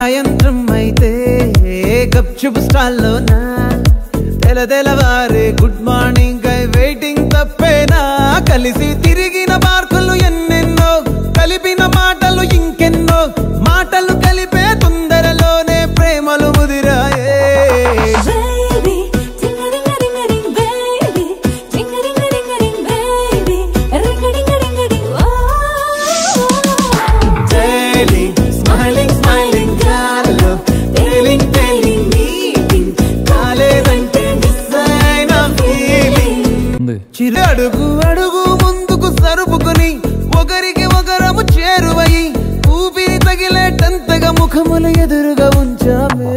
సాయంత్రం అయితే గప్చుప్ స్టాల్లోనా తెలవారే good morning I waiting తప్పేనా కలిసి తిరిగిన పార్కులు ఎన్నెన్నో కలిపిన మాటలు ఇంకెన్నో మాటలు కలిపే తొందరలోనే ప్రేమలు ముదిరాయే అడుగు అడుగు ముందుకు సరుపుకొని ఒకరికి ఒకరము చేరువయి ఊపిరి తగిలేటంతగా ముఖములు ఎదురుగా ఉంచామే.